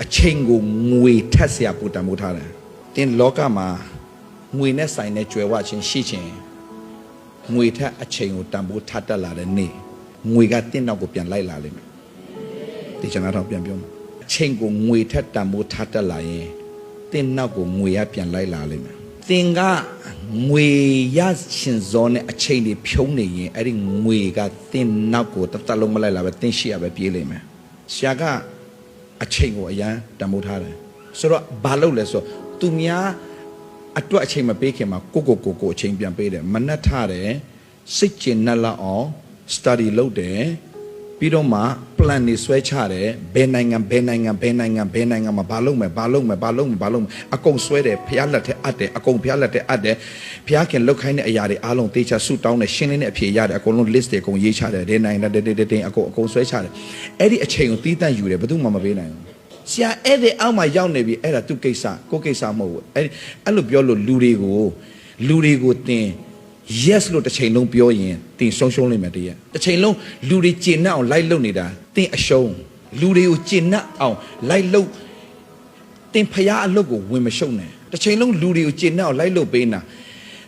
အချိန်ကိုငွေထက်ဆရာပူတံမိုးထားတယ်တင်လောကမှာငွေနဲ့ဆိုင်တဲ့ကြွယ်ဝခြင်းရှိခြင်းငွေထက်အချိန်ကိုတံမိုးထပ်တက်လာတဲ့နေ့ငွေကတင်းနောက်ကိုပြန်လိုက်လာလိမ့်မယ်ဒီကျွန်တော်ပြန်ပြောမှာအချိန်ကိုငွေထက်တံမိုးထပ်တက်လာရင်တင်းနောက်ကိုငွေရပြန်လိုက်လာလိမ့်မယ်သင်ကငွေရရှင်ဇောနဲ့အချိန်တွေဖြုံးနေရင်အဲ့ဒီငွေကတင်းနောက်ကိုတလုံးမလိုက်လာပဲတင်းရှိရပဲပြေးလိမ့်မယ်ဆရာကအချိန်ကိုအရန်တံမိုးထားတယ်ဆိုတော့ဘာလုပ်လဲဆိုတော့သူများအတွက်အချိန်မပေးခင်မှာကိုအချိန်ပြန်ပေးတယ်မနှက်ထားတယ်စိတ်ကျဉ်နှက်လောက်အောင် study လုပ်တယ်ပြီးတော့မှ plan တွေဆွဲချတယ်ဘယ်နိုင်ငံမှာဘာလုပ်မယ်အကုန်ဆွဲတယ်ဖျားလက်ထဲအပ်တယ်အကုန်ဖျားလက်ထဲအပ်တယ်ဖျားခင်လောက်ခိုင်းတဲ့အရာတွေအားလုံးတေချာဆူတောင်းတယ်ရှင်းလင်းတဲ့အဖြေရတယ်အကုန်လုံး list တွေအကုန်ရေးချတယ်ဒီနိုင်ငံတင်းအကုန်ဆွဲချတယ်အဲ့ဒီအချိန်ကိုတီးတန့်ယူတယ်ဘယ်သူမှမပေးနိုင်ဘူးဆရာအဲ့ဒီအောက်မှာရောက်နေပြီအဲ့ဒါသူကိစ္စကိုကိစ္စမဟုတ်ဘူးအဲ့လိုပြောလို့လူတွေကိုတင် yes လို့တစ်ချိန်လုံးပြောရင်တင်ဆုံးလိမ့်မယ်တည်းတစ်ချိန်လုံးလူတွေကျင့်နှံ့အောင်လိုက်လုပ်နေတာတင်အရှုံးလူတွေကိုကျင့်နှံ့အောင်လိုက်လုပ်တင်ဖျားအလုပ်ကိုဝင်မရှုံနဲ့တစ်ချိန်လုံးလူတွေကိုကျင့်နှံ့အောင်လိုက်လုပ်ပေးနေတာ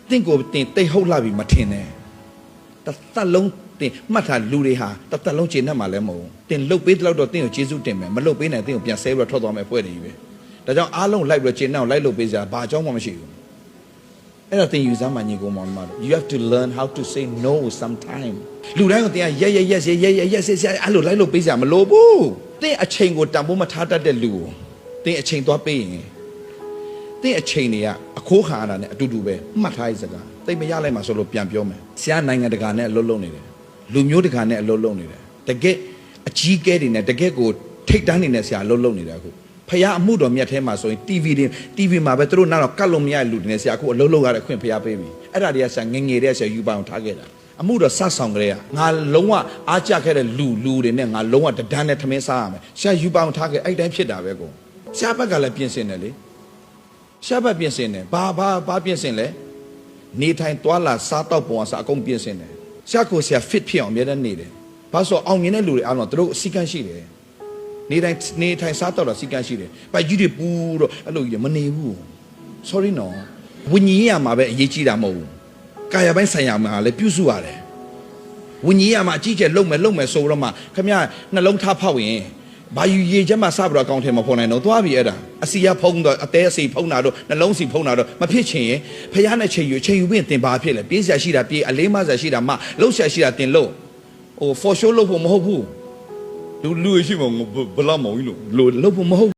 တင်ကိုတင်တိတ်ဟုတ်လာပြီမထင်နဲ့တစ်သက်လုံးတင်မှတ်ထားလူတွေဟာတစ်သက်လုံးကျင့်နှံ့မှာလည်းမဟုတ်ဘူးတင်လုပ်ပေးတော့တင်ကိုကျေးဇူးတင်မယ်မလုပ်ပေးနိုင်တင်ကိုပြန်ဆဲပြီးတော့ထွက်သွားမယ်ဖွဲ့တယ်ကြီးပဲဒါကြောင့်အားလုံးလိုက်ပြီးတော့ကျင့်နှံ့အောင်လိုက်လုပ်ပေးစရာဘာအကြောင်းမှမရှိဘူးအဲ့ဒါသင်ယူစမ်းမှညီကိုမောင်မတို့ you have to learn how to say no sometime လူတိုင်းကိုသင်ကyes အဲ့လိုလိုက်လို့ပေးစရာမလိုဘူးသင်အချိန်ကိုတန်ဖိုးမထားတတ်တဲ့လူကိုသင်အချိန်သွားပေးရင်သင်အချိန်တွေကအခိုးခံရတာနဲ့အတူတူပဲမှတ်ထားရစကားသိမရလိုက်မှဆိုလို့ပြန်ပြောမယ်ဆရာနိုင်ငံတကာနဲ့အလုပ်လုပ်နေတယ်လူမျိုးတကာနဲ့အလုပ်လုပ်နေတယ်တကယ်အကြီးကဲတွေနဲ့တကယ်ကိုထိတ်တန်းနေတဲ့ဆရာအလုပ်လုပ်နေတယ်အခုဖယားအမှုတော်မြတ်ထဲမှာဆိုရင် TV မှာပဲသူတို့နောက်တော့ကတ်လို့မရတဲ့လူတွေနဲ့ဆရာအခုအလုံးလုံးရတဲ့ခွင့်ဖယားပေးပြီအဲ့ဒါတွေကဆရာငငယ်တဲ့ဆရာယူပါအောင်ထားခဲ့တာအမှုတော်စဆောင်ကြတဲ့ငါလုံးဝအားကျခဲ့တဲ့လူတွေနဲ့ငါလုံးဝတဒန်းနဲ့ထမင်းစားရမယ်ဆရာယူပါအောင်ထားခဲ့အဲ့တိုင်းဖြစ်တာပဲကိုဆရာဘက်ကလည်းပြင်ဆင်တယ်လေဆရာဘက်ပြင်ဆင်တယ်ဘာပြင်ဆင်လဲနေထိုင်သွားလာစားတော့ပုံအစားအကုန်ပြင်ဆင်တယ်ဆရာကိုဆရာ fit ဖြစ်အောင်အများနဲ့နေတယ်ဘာလို့အောင်မြင်တဲ့လူတွေအားလုံးသူတို့အစီကန်းရှိတယ်နေထိုင်စားတော့စီကန်းရှိတယ်။ဘာကြီးတွေပူတော့အဲ့လိုကြီးမနေဘူး။ sorry နော်။ဝิญဉ်ရမှာပဲအရေးကြီးတာမဟုတ်ဘူး။ကာယပိုင်းဆိုင်ရာမှာလည်းပြုစုရတယ်။ဝิญဉ်ရမှာအကြီးကျယ်လုံမယ်ဆိုတော့မှခင်ဗျာနှလုံးထားဖောက်ရင်ဘာယူရေချက်မှစပြီးတော့အကောင့်ထဲမှာဖော်နိုင်တော့သွားပြီအဲ့ဒါ။အစီရဖုံးတော့အသေးအစီဖုံးတာတော့နှလုံးစီဖုံးတာတော့မဖြစ်ချင်ရင်ဖះနဲ့ချိန်ယူပြီးတင်ပါဖြစ်လေပြေးစရာရှိတာပြေးအလေးမစရာရှိတာမလှုပ်စရာရှိတာတင်လို့ဟို for show လို့ဖို့မဟုတ်ဘူးလူရှိမှာဘလောက်မဟုတ်ဘူးလို့လုပ်ဖို့မဟုတ်